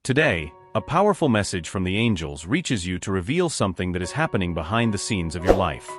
Today, a powerful message from the angels reaches you to reveal something that is happening behind the scenes of your life.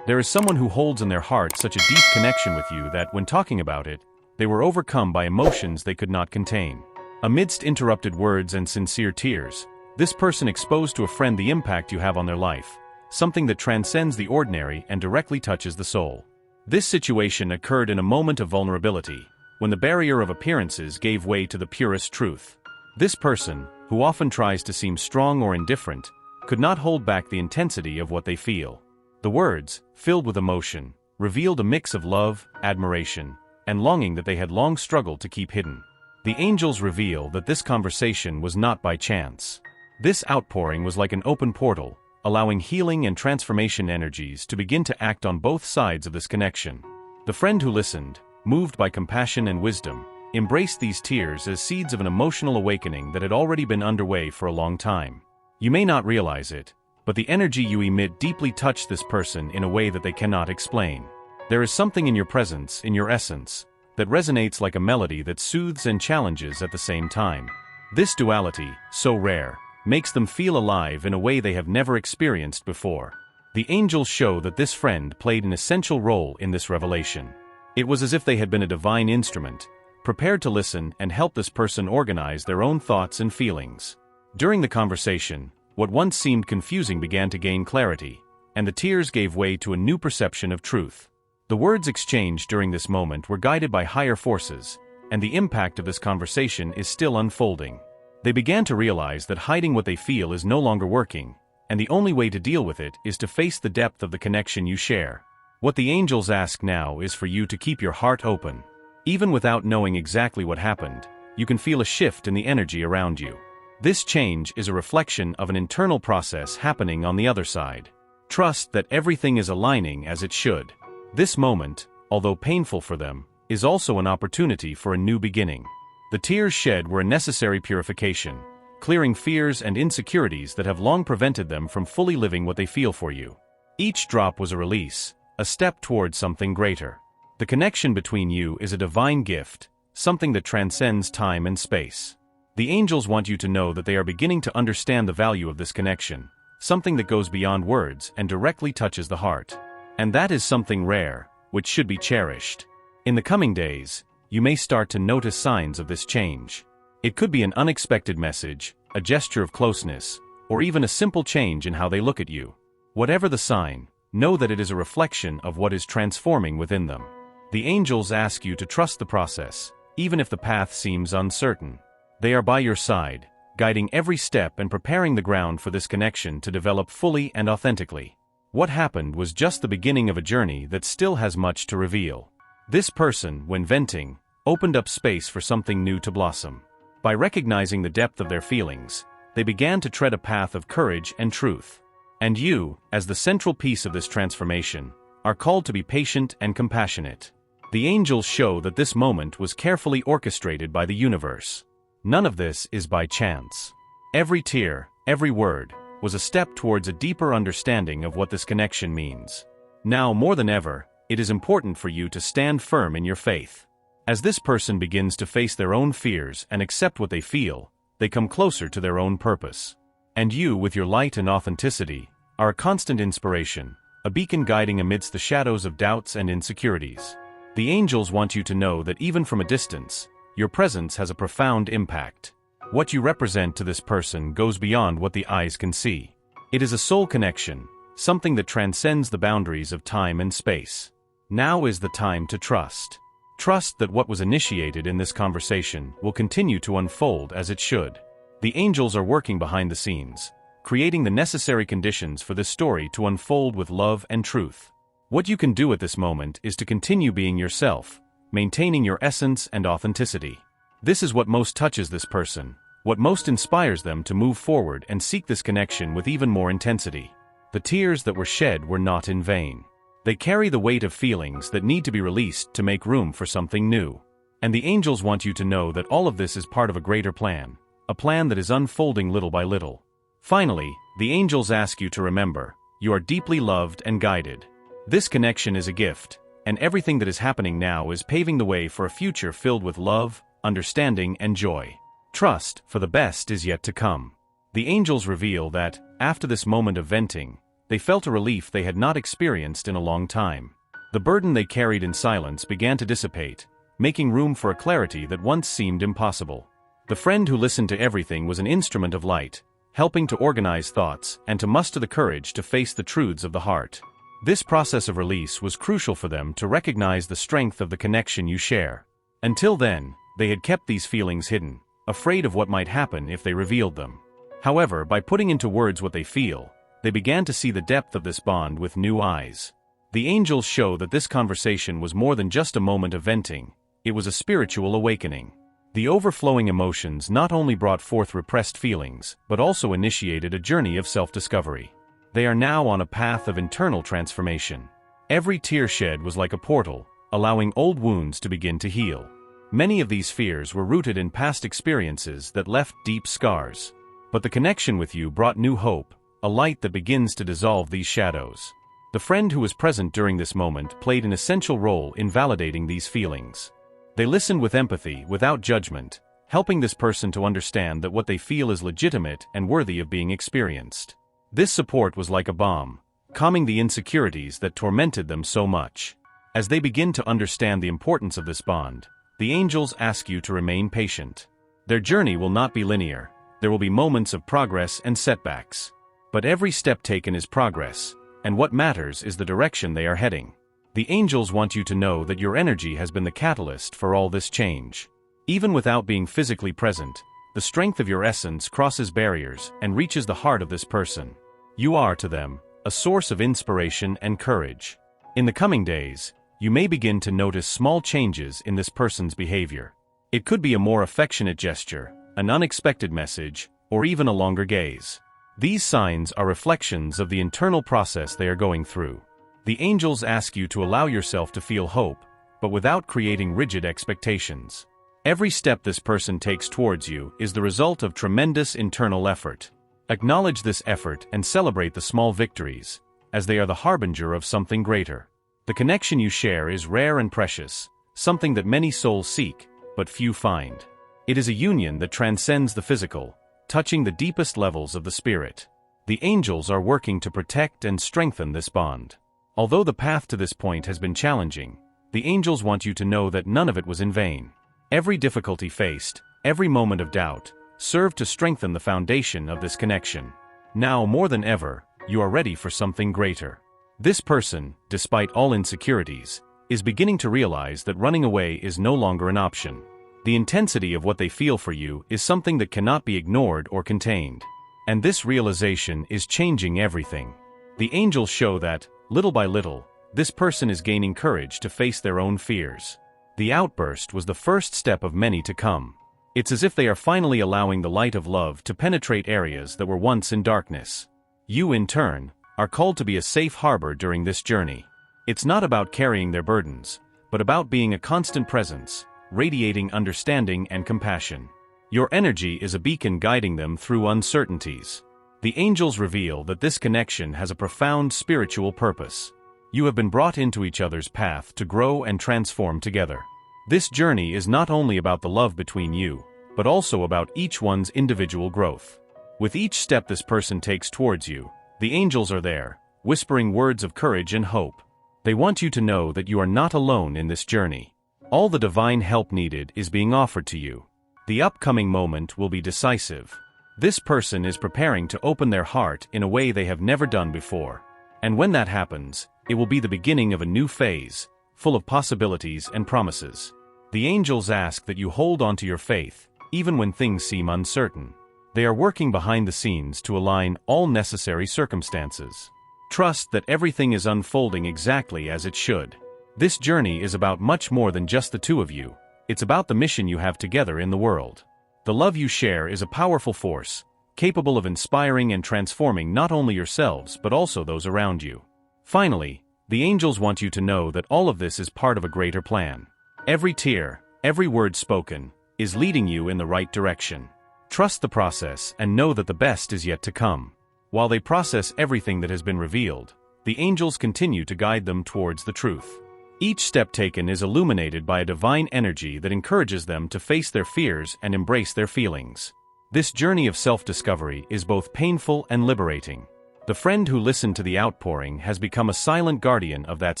There is someone who holds in their heart such a deep connection with you that, when talking about it, they were overcome by emotions they could not contain. Amidst interrupted words and sincere tears, this person exposed to a friend the impact you have on their life, something that transcends the ordinary and directly touches the soul. This situation occurred in a moment of vulnerability, when the barrier of appearances gave way to the purest truth. This person, who often tries to seem strong or indifferent, could not hold back the intensity of what they feel. The words, filled with emotion, revealed a mix of love, admiration, and longing that they had long struggled to keep hidden. The angels reveal that this conversation was not by chance. This outpouring was like an open portal, allowing healing and transformation energies to begin to act on both sides of this connection. The friend who listened, moved by compassion and wisdom, embraced these tears as seeds of an emotional awakening that had already been underway for a long time. You may not realize it, but the energy you emit deeply touched this person in a way that they cannot explain. There is something in your presence, in your essence, that resonates like a melody that soothes and challenges at the same time. This duality, so rare, makes them feel alive in a way they have never experienced before. The angels show that this friend played an essential role in this revelation. It was as if they had been a divine instrument, prepared to listen and help this person organize their own thoughts and feelings. During the conversation, what once seemed confusing began to gain clarity, and the tears gave way to a new perception of truth. The words exchanged during this moment were guided by higher forces, and the impact of this conversation is still unfolding. They began to realize that hiding what they feel is no longer working, and the only way to deal with it is to face the depth of the connection you share. What the angels ask now is for you to keep your heart open. Even without knowing exactly what happened, you can feel a shift in the energy around you. This change is a reflection of an internal process happening on the other side. Trust that everything is aligning as it should. This moment, although painful for them, is also an opportunity for a new beginning. The tears shed were a necessary purification, clearing fears and insecurities that have long prevented them from fully living what they feel for you. Each drop was a release, a step towards something greater. The connection between you is a divine gift, something that transcends time and space. The angels want you to know that they are beginning to understand the value of this connection, something that goes beyond words and directly touches the heart. And that is something rare, which should be cherished. In the coming days, you may start to notice signs of this change. It could be an unexpected message, a gesture of closeness, or even a simple change in how they look at you. Whatever the sign, know that it is a reflection of what is transforming within them. The angels ask you to trust the process, even if the path seems uncertain. They are by your side, guiding every step and preparing the ground for this connection to develop fully and authentically. What happened was just the beginning of a journey that still has much to reveal. This person, when venting, opened up space for something new to blossom. By recognizing the depth of their feelings, they began to tread a path of courage and truth. And you, as the central piece of this transformation, are called to be patient and compassionate. The angels show that this moment was carefully orchestrated by the universe. None of this is by chance. Every tear, every word, was a step towards a deeper understanding of what this connection means. Now, more than ever, it is important for you to stand firm in your faith. As this person begins to face their own fears and accept what they feel, they come closer to their own purpose. And you, with your light and authenticity, are a constant inspiration, a beacon guiding amidst the shadows of doubts and insecurities. The angels want you to know that even from a distance, your presence has a profound impact. What you represent to this person goes beyond what the eyes can see. It is a soul connection, something that transcends the boundaries of time and space. Now is the time to trust. Trust that what was initiated in this conversation will continue to unfold as it should. The angels are working behind the scenes, creating the necessary conditions for this story to unfold with love and truth. What you can do at this moment is to continue being yourself, maintaining your essence and authenticity. This is what most touches this person, what most inspires them to move forward and seek this connection with even more intensity. The tears that were shed were not in vain. They carry the weight of feelings that need to be released to make room for something new. And the angels want you to know that all of this is part of a greater plan, a plan that is unfolding little by little. Finally, the angels ask you to remember, you are deeply loved and guided. This connection is a gift, and everything that is happening now is paving the way for a future filled with love, understanding, and joy. Trust, for the best is yet to come. The angels reveal that, after this moment of venting, they felt a relief they had not experienced in a long time. The burden they carried in silence began to dissipate, making room for a clarity that once seemed impossible. The friend who listened to everything was an instrument of light, helping to organize thoughts and to muster the courage to face the truths of the heart. This process of release was crucial for them to recognize the strength of the connection you share. Until then, they had kept these feelings hidden, afraid of what might happen if they revealed them. However, by putting into words what they feel, they began to see the depth of this bond with new eyes. The angels show that this conversation was more than just a moment of venting, it was a spiritual awakening. The overflowing emotions not only brought forth repressed feelings, but also initiated a journey of self-discovery. They are now on a path of internal transformation. Every tear shed was like a portal, allowing old wounds to begin to heal. Many of these fears were rooted in past experiences that left deep scars. But the connection with you brought new hope, a light that begins to dissolve these shadows. The friend who was present during this moment played an essential role in validating these feelings. They listened with empathy, without judgment, helping this person to understand that what they feel is legitimate and worthy of being experienced. This support was like a balm, calming the insecurities that tormented them so much. As they begin to understand the importance of this bond, the angels ask you to remain patient. Their journey will not be linear. There will be moments of progress and setbacks. But every step taken is progress, and what matters is the direction they are heading. The angels want you to know that your energy has been the catalyst for all this change. Even without being physically present, the strength of your essence crosses barriers and reaches the heart of this person. You are, to them, a source of inspiration and courage. In the coming days, you may begin to notice small changes in this person's behavior. It could be a more affectionate gesture, an unexpected message, or even a longer gaze. These signs are reflections of the internal process they are going through. The angels ask you to allow yourself to feel hope, but without creating rigid expectations. Every step this person takes towards you is the result of tremendous internal effort. Acknowledge this effort and celebrate the small victories, as they are the harbinger of something greater. The connection you share is rare and precious, something that many souls seek, but few find. It is a union that transcends the physical, touching the deepest levels of the spirit. The angels are working to protect and strengthen this bond. Although the path to this point has been challenging, the angels want you to know that none of it was in vain. Every difficulty faced, every moment of doubt, served to strengthen the foundation of this connection. Now more than ever, you are ready for something greater. This person, despite all insecurities, is beginning to realize that running away is no longer an option. The intensity of what they feel for you is something that cannot be ignored or contained. And this realization is changing everything. The angels show that, little by little, this person is gaining courage to face their own fears. The outburst was the first step of many to come. It's as if they are finally allowing the light of love to penetrate areas that were once in darkness. You, in turn, are called to be a safe harbor during this journey. It's not about carrying their burdens, but about being a constant presence, radiating understanding and compassion. Your energy is a beacon guiding them through uncertainties. The angels reveal that this connection has a profound spiritual purpose. You have been brought into each other's path to grow and transform together. This journey is not only about the love between you, but also about each one's individual growth. With each step this person takes towards you, the angels are there, whispering words of courage and hope. They want you to know that you are not alone in this journey. All the divine help needed is being offered to you. The upcoming moment will be decisive. This person is preparing to open their heart in a way they have never done before. And when that happens, it will be the beginning of a new phase, full of possibilities and promises. The angels ask that you hold on to your faith, even when things seem uncertain. They are working behind the scenes to align all necessary circumstances. Trust that everything is unfolding exactly as it should. This journey is about much more than just the two of you. It's about the mission you have together in the world. The love you share is a powerful force, capable of inspiring and transforming not only yourselves but also those around you. Finally, the angels want you to know that all of this is part of a greater plan. Every tear, every word spoken, is leading you in the right direction. Trust the process and know that the best is yet to come. While they process everything that has been revealed, the angels continue to guide them towards the truth. Each step taken is illuminated by a divine energy that encourages them to face their fears and embrace their feelings. This journey of self-discovery is both painful and liberating. The friend who listened to the outpouring has become a silent guardian of that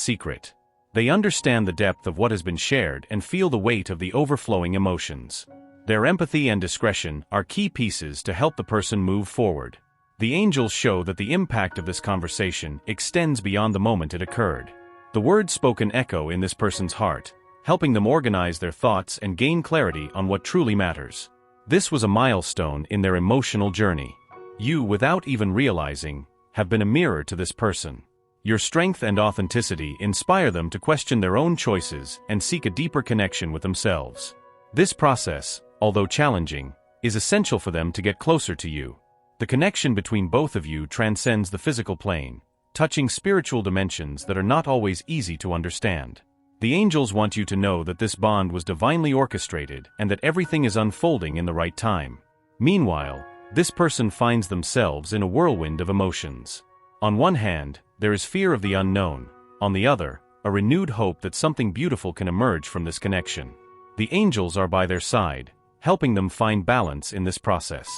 secret. They understand the depth of what has been shared and feel the weight of the overflowing emotions. Their empathy and discretion are key pieces to help the person move forward. The angels show that the impact of this conversation extends beyond the moment it occurred. The words spoken echo in this person's heart, helping them organize their thoughts and gain clarity on what truly matters. This was a milestone in their emotional journey. You, without even realizing, have been a mirror to this person. Your strength and authenticity inspire them to question their own choices and seek a deeper connection with themselves. This process, although challenging, is essential for them to get closer to you. The connection between both of you transcends the physical plane, touching spiritual dimensions that are not always easy to understand. The angels want you to know that this bond was divinely orchestrated and that everything is unfolding in the right time. Meanwhile, this person finds themselves in a whirlwind of emotions. On one hand, there is fear of the unknown. On the other, a renewed hope that something beautiful can emerge from this connection. The angels are by their side, helping them find balance in this process.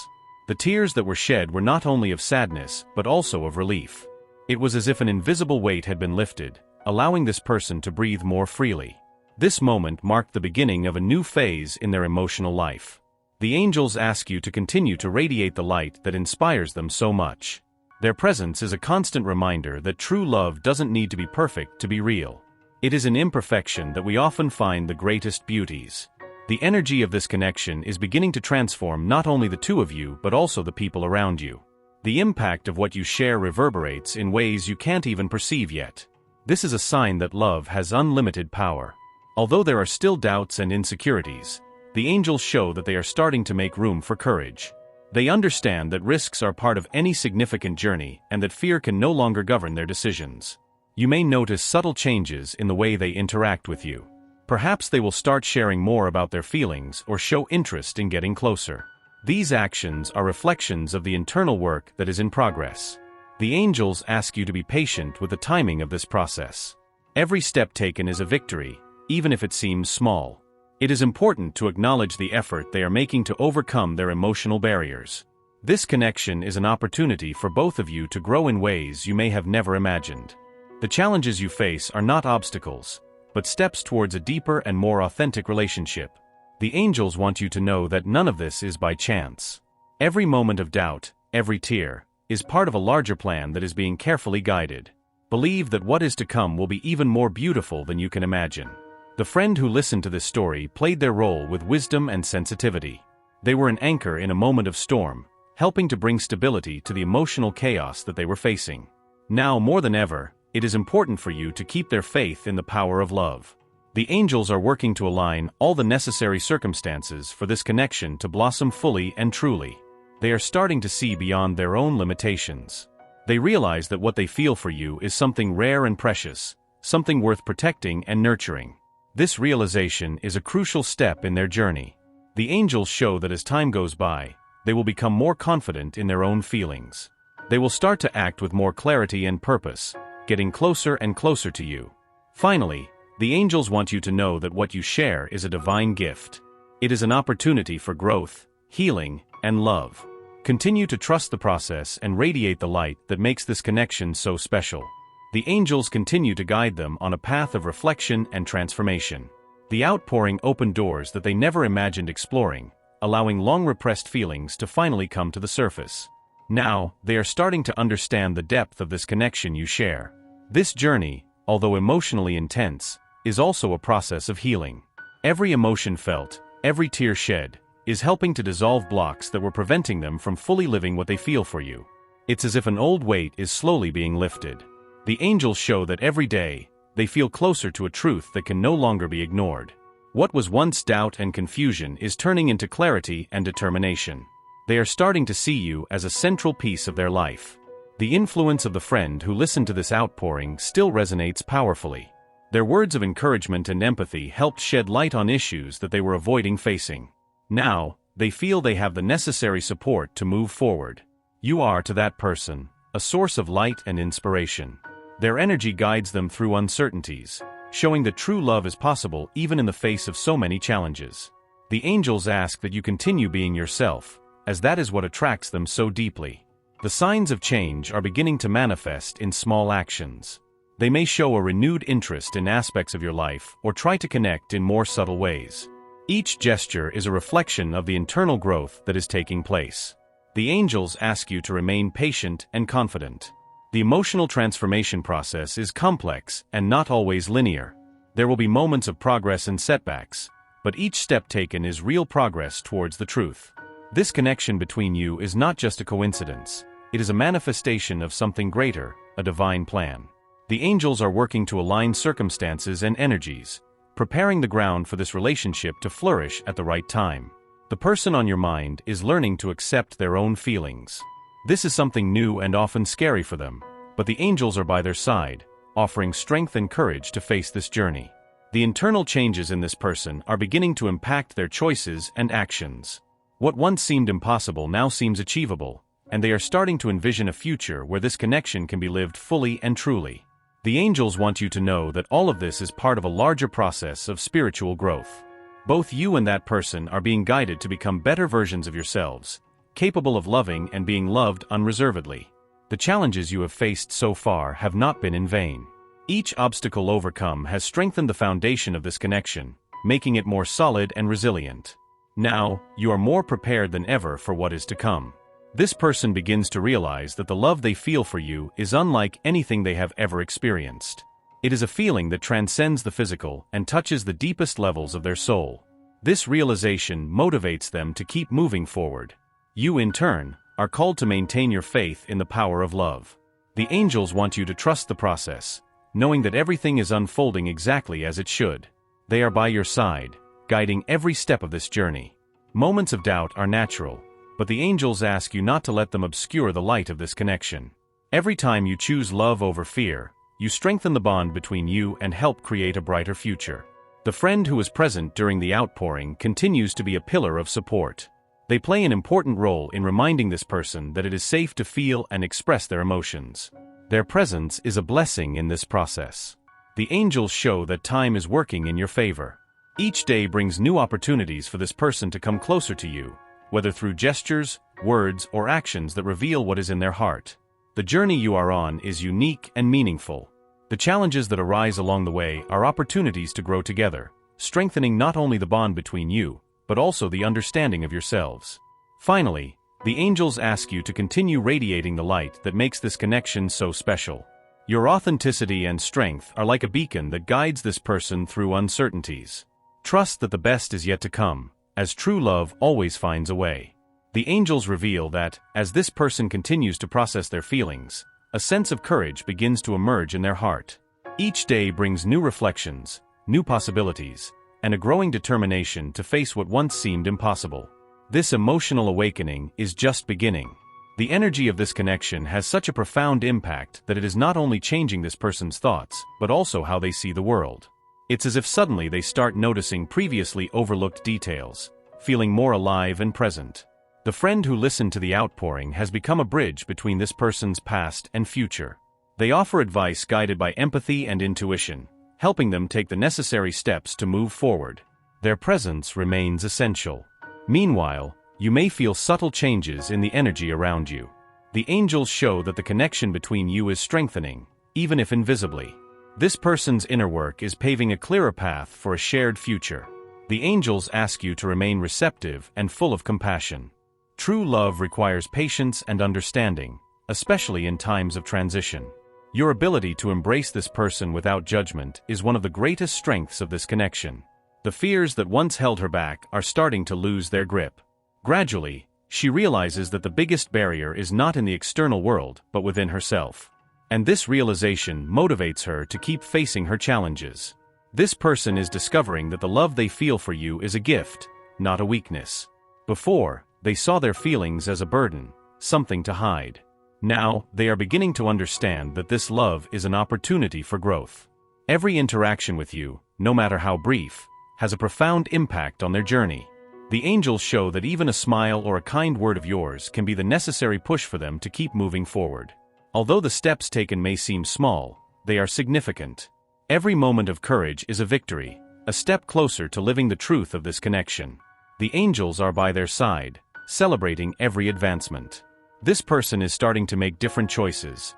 The tears that were shed were not only of sadness, but also of relief. It was as if an invisible weight had been lifted, allowing this person to breathe more freely. This moment marked the beginning of a new phase in their emotional life. The angels ask you to continue to radiate the light that inspires them so much. Their presence is a constant reminder that true love doesn't need to be perfect to be real. It is in imperfection that we often find the greatest beauties. The energy of this connection is beginning to transform not only the two of you but also the people around you. The impact of what you share reverberates in ways you can't even perceive yet. This is a sign that love has unlimited power. Although there are still doubts and insecurities, the angels show that they are starting to make room for courage. They understand that risks are part of any significant journey and that fear can no longer govern their decisions. You may notice subtle changes in the way they interact with you. Perhaps they will start sharing more about their feelings or show interest in getting closer. These actions are reflections of the internal work that is in progress. The angels ask you to be patient with the timing of this process. Every step taken is a victory, even if it seems small. It is important to acknowledge the effort they are making to overcome their emotional barriers. This connection is an opportunity for both of you to grow in ways you may have never imagined. The challenges you face are not obstacles, but steps towards a deeper and more authentic relationship. The angels want you to know that none of this is by chance. Every moment of doubt, every tear, is part of a larger plan that is being carefully guided. Believe that what is to come will be even more beautiful than you can imagine. The friend who listened to this story played their role with wisdom and sensitivity. They were an anchor in a moment of storm, helping to bring stability to the emotional chaos that they were facing. Now more than ever, it is important for you to keep their faith in the power of love. The angels are working to align all the necessary circumstances for this connection to blossom fully and truly. They are starting to see beyond their own limitations. They realize that what they feel for you is something rare and precious, something worth protecting and nurturing. This realization is a crucial step in their journey. The angels show that as time goes by, they will become more confident in their own feelings. They will start to act with more clarity and purpose, getting closer and closer to you. Finally, the angels want you to know that what you share is a divine gift. It is an opportunity for growth, healing, and love. Continue to trust the process and radiate the light that makes this connection so special. The angels continue to guide them on a path of reflection and transformation. The outpouring opened doors that they never imagined exploring, allowing long-repressed feelings to finally come to the surface. Now, they are starting to understand the depth of this connection you share. This journey, although emotionally intense, is also a process of healing. Every emotion felt, every tear shed, is helping to dissolve blocks that were preventing them from fully living what they feel for you. It's as if an old weight is slowly being lifted. The angels show that every day, they feel closer to a truth that can no longer be ignored. What was once doubt and confusion is turning into clarity and determination. They are starting to see you as a central piece of their life. The influence of the friend who listened to this outpouring still resonates powerfully. Their words of encouragement and empathy helped shed light on issues that they were avoiding facing. Now, they feel they have the necessary support to move forward. You are, to that person, a source of light and inspiration. Their energy guides them through uncertainties, showing that true love is possible even in the face of so many challenges. The angels ask that you continue being yourself, as that is what attracts them so deeply. The signs of change are beginning to manifest in small actions. They may show a renewed interest in aspects of your life or try to connect in more subtle ways. Each gesture is a reflection of the internal growth that is taking place. The angels ask you to remain patient and confident. The emotional transformation process is complex and not always linear. There will be moments of progress and setbacks, but each step taken is real progress towards the truth. This connection between you is not just a coincidence. It is a manifestation of something greater, a divine plan. The angels are working to align circumstances and energies, preparing the ground for this relationship to flourish at the right time. The person on your mind is learning to accept their own feelings. This is something new and often scary for them, but the angels are by their side, offering strength and courage to face this journey. The internal changes in this person are beginning to impact their choices and actions. What once seemed impossible now seems achievable, and they are starting to envision a future where this connection can be lived fully and truly. The angels want you to know that all of this is part of a larger process of spiritual growth. Both you and that person are being guided to become better versions of yourselves, capable of loving and being loved unreservedly. The challenges you have faced so far have not been in vain. Each obstacle overcome has strengthened the foundation of this connection, making it more solid and resilient. Now, you are more prepared than ever for what is to come. This person begins to realize that the love they feel for you is unlike anything they have ever experienced. It is a feeling that transcends the physical and touches the deepest levels of their soul. This realization motivates them to keep moving forward. You, in turn, are called to maintain your faith in the power of love. The angels want you to trust the process, knowing that everything is unfolding exactly as it should. They are by your side, guiding every step of this journey. Moments of doubt are natural, but the angels ask you not to let them obscure the light of this connection. Every time you choose love over fear, you strengthen the bond between you and help create a brighter future. The friend who was present during the outpouring continues to be a pillar of support. They play an important role in reminding this person that it is safe to feel and express their emotions. Their presence is a blessing in this process. The angels show that time is working in your favor. Each day brings new opportunities for this person to come closer to you, whether through gestures, words, or actions that reveal what is in their heart. The journey you are on is unique and meaningful. The challenges that arise along the way are opportunities to grow together, strengthening not only the bond between you, but also the understanding of yourselves. Finally, the angels ask you to continue radiating the light that makes this connection so special. Your authenticity and strength are like a beacon that guides this person through uncertainties. Trust that the best is yet to come, as true love always finds a way. The angels reveal that, as this person continues to process their feelings, a sense of courage begins to emerge in their heart. Each day brings new reflections, new possibilities, and a growing determination to face what once seemed impossible. This emotional awakening is just beginning. The energy of this connection has such a profound impact that it is not only changing this person's thoughts, but also how they see the world. It's as if suddenly they start noticing previously overlooked details, feeling more alive and present. The friend who listened to the outpouring has become a bridge between this person's past and future. They offer advice guided by empathy and intuition, helping them take the necessary steps to move forward. Their presence remains essential. Meanwhile, you may feel subtle changes in the energy around you. The angels show that the connection between you is strengthening, even if invisibly. This person's inner work is paving a clearer path for a shared future. The angels ask you to remain receptive and full of compassion. True love requires patience and understanding, especially in times of transition. Your ability to embrace this person without judgment is one of the greatest strengths of this connection. The fears that once held her back are starting to lose their grip. Gradually, she realizes that the biggest barrier is not in the external world, but within herself. And this realization motivates her to keep facing her challenges. This person is discovering that the love they feel for you is a gift, not a weakness. Before, they saw their feelings as a burden, something to hide. Now, they are beginning to understand that this love is an opportunity for growth. Every interaction with you, no matter how brief, has a profound impact on their journey. The angels show that even a smile or a kind word of yours can be the necessary push for them to keep moving forward. Although the steps taken may seem small, they are significant. Every moment of courage is a victory, a step closer to living the truth of this connection. The angels are by their side, celebrating every advancement. This person is starting to make different choices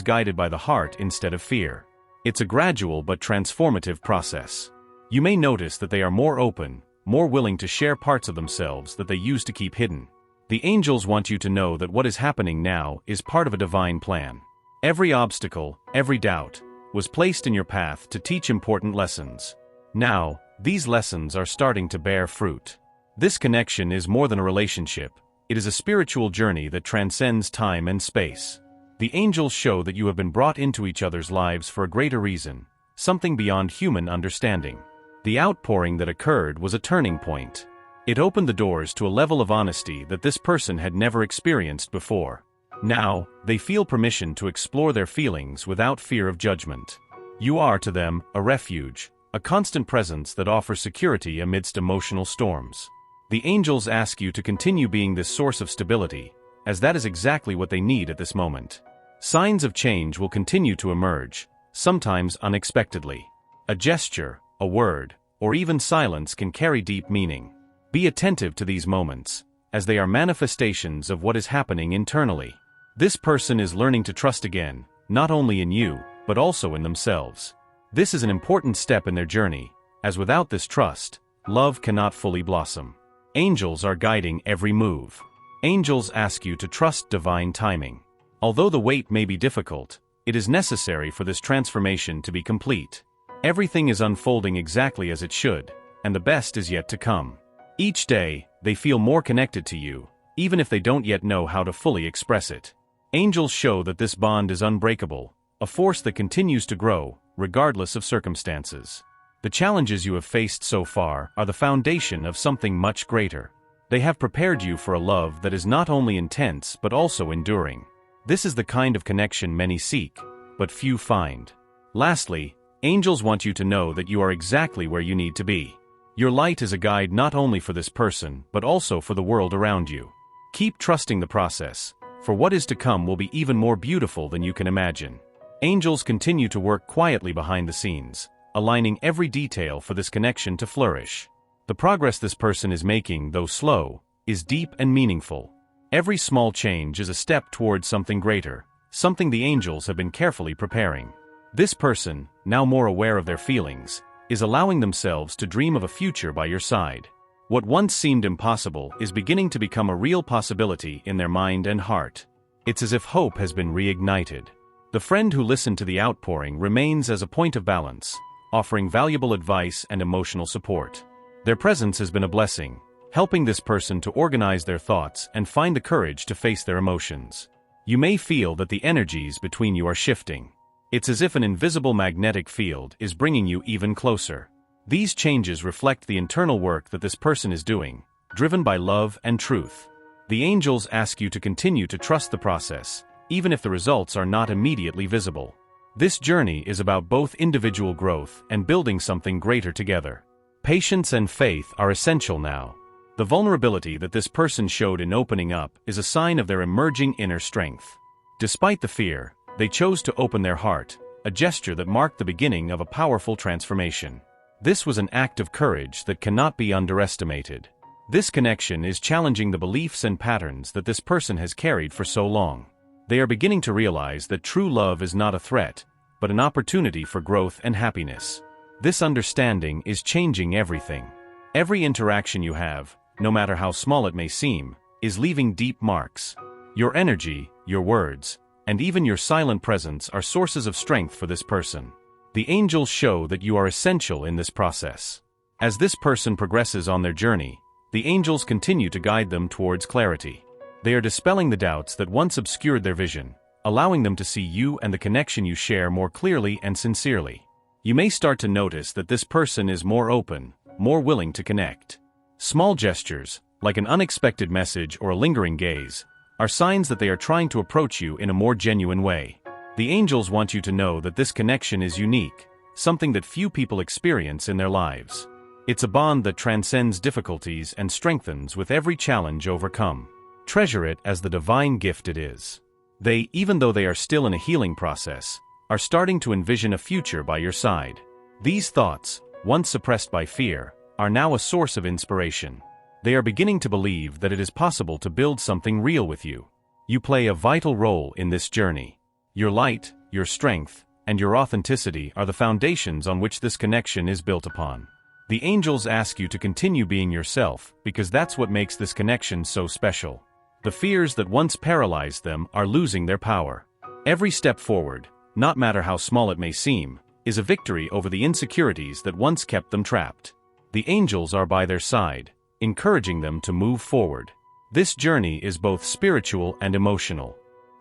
guided by the heart instead of fear. It's a gradual but transformative process. You may notice that they are more open, more willing to share parts of themselves that they used to keep hidden. The angels want you to know that what is happening now is part of a divine plan. Every obstacle, every doubt, was placed in your path to teach important lessons. Now, these lessons are starting to bear fruit. This connection is more than a relationship. It is a spiritual journey that transcends time and space. The angels show that you have been brought into each other's lives for a greater reason, something beyond human understanding. The outpouring that occurred was a turning point. It opened the doors to a level of honesty that this person had never experienced before. Now, they feel permission to explore their feelings without fear of judgment. You are to them a refuge, a constant presence that offers security amidst emotional storms. The angels ask you to continue being this source of stability, as that is exactly what they need at this moment. Signs of change will continue to emerge, sometimes unexpectedly. A gesture, a word, or even silence can carry deep meaning. Be attentive to these moments, as they are manifestations of what is happening internally. This person is learning to trust again, not only in you, but also in themselves. This is an important step in their journey, as without this trust, love cannot fully blossom. Angels are guiding every move. Angels ask you to trust divine timing. Although the wait may be difficult, it is necessary for this transformation to be complete. Everything is unfolding exactly as it should, and the best is yet to come. Each day, they feel more connected to you, even if they don't yet know how to fully express it. Angels show that this bond is unbreakable, a force that continues to grow, regardless of circumstances. The challenges you have faced so far are the foundation of something much greater. They have prepared you for a love that is not only intense but also enduring. This is the kind of connection many seek, but few find. Lastly, angels want you to know that you are exactly where you need to be. Your light is a guide not only for this person but also for the world around you. Keep trusting the process, for what is to come will be even more beautiful than you can imagine. Angels continue to work quietly behind the scenes, aligning every detail for this connection to flourish. The progress this person is making, though slow, is deep and meaningful. Every small change is a step towards something greater, something the angels have been carefully preparing. This person, now more aware of their feelings, is allowing themselves to dream of a future by your side. What once seemed impossible is beginning to become a real possibility in their mind and heart. It's as if hope has been reignited. The friend who listened to the outpouring remains as a point of balance, offering valuable advice and emotional support. Their presence has been a blessing, helping this person to organize their thoughts and find the courage to face their emotions. You may feel that the energies between you are shifting. It's as if an invisible magnetic field is bringing you even closer. These changes reflect the internal work that this person is doing, driven by love and truth. The angels ask you to continue to trust the process, even if the results are not immediately visible. This journey is about both individual growth and building something greater together. Patience and faith are essential now. The vulnerability that this person showed in opening up is a sign of their emerging inner strength. Despite the fear, they chose to open their heart, a gesture that marked the beginning of a powerful transformation. This was an act of courage that cannot be underestimated. This connection is challenging the beliefs and patterns that this person has carried for so long. They are beginning to realize that true love is not a threat, but an opportunity for growth and happiness. This understanding is changing everything. Every interaction you have, no matter how small it may seem, is leaving deep marks. Your energy, your words, and even your silent presence are sources of strength for this person. The angels show that you are essential in this process. As this person progresses on their journey, the angels continue to guide them towards clarity. They are dispelling the doubts that once obscured their vision, allowing them to see you and the connection you share more clearly and sincerely. You may start to notice that this person is more open, more willing to connect. Small gestures, like an unexpected message or a lingering gaze, are signs that they are trying to approach you in a more genuine way. The angels want you to know that this connection is unique, something that few people experience in their lives. It's a bond that transcends difficulties and strengthens with every challenge overcome. Treasure it as the divine gift it is. Even though they are still in a healing process, are starting to envision a future by your side. These thoughts, once suppressed by fear, are now a source of inspiration. They are beginning to believe that it is possible to build something real with you. You play a vital role in this journey. Your light, your strength, and your authenticity are the foundations on which this connection is built upon. The angels ask you to continue being yourself because that's what makes this connection so special. The fears that once paralyzed them are losing their power. Every step forward, no matter how small it may seem, is a victory over the insecurities that once kept them trapped. The angels are by their side, encouraging them to move forward. This journey is both spiritual and emotional.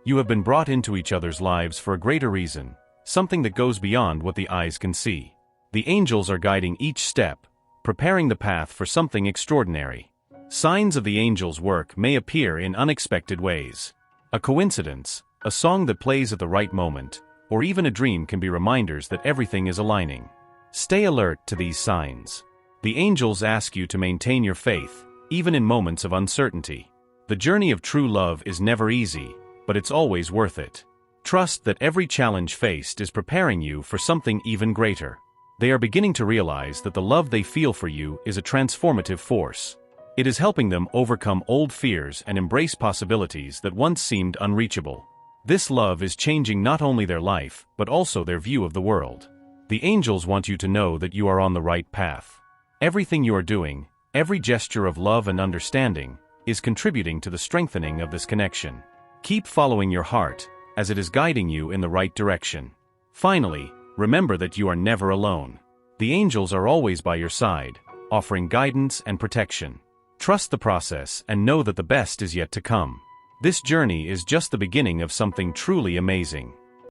You have been brought into each other's lives for a greater reason, something that goes beyond what the eyes can see. The angels are guiding each step, preparing the path for something extraordinary. Signs of the angels' work may appear in unexpected ways. A coincidence, a song that plays at the right moment, or even a dream can be reminders that everything is aligning. Stay alert to these signs. The angels ask you to maintain your faith, even in moments of uncertainty. The journey of true love is never easy, but it's always worth it. Trust that every challenge faced is preparing you for something even greater. They are beginning to realize that the love they feel for you is a transformative force. It is helping them overcome old fears and embrace possibilities that once seemed unreachable. This love is changing not only their life, but also their view of the world. The angels want you to know that you are on the right path. Everything you are doing, every gesture of love and understanding, is contributing to the strengthening of this connection. Keep following your heart, as it is guiding you in the right direction. Finally, remember that you are never alone. The angels are always by your side, offering guidance and protection. Trust the process and know that the best is yet to come. This journey is just the beginning of something truly amazing.